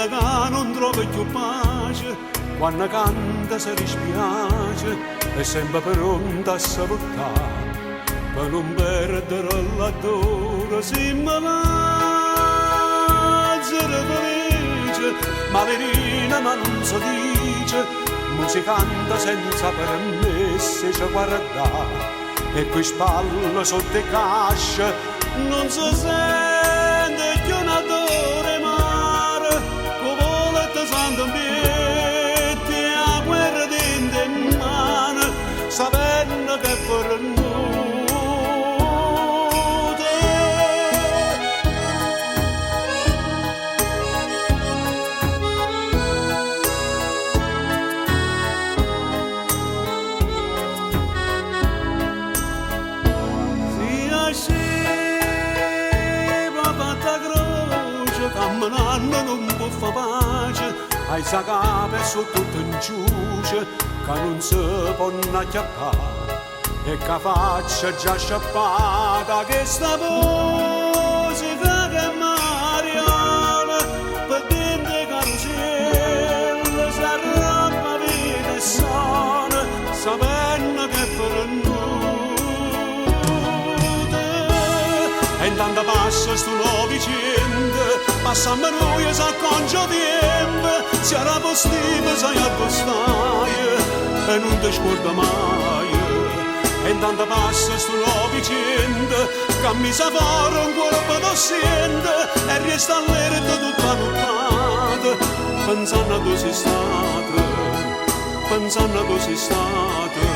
quella che non trova più pace, quando canta si dispiace, è sempre pronta a salutare, per non perdere l'adoro, si malazzera felice, ma verina ma non si dice, musicanta senza permessi ci guarda, e qui spalle sotto casce non si sente più un adore mare, con volete santo ambiente a guerra dentro in mano, sapendo che per noi camminando non può fa pace, ai sagape su tutto in giuce, che non si può acchiappare, e che faccia già sciappata, che sta musica che è mariana, per dentro carosello, si arrabba vita e sana, sapendo che per noi. E intanto passa sto novicente, passando noi s'acconcia tempo, si era postito, sai appostaie, e non ti scorda mai. E intanto passa sto novicente, che mi sa fare un cuore da sente, e resta all'erta tutta nottata, pensando a dove sei stata, pensando a dove sei stata.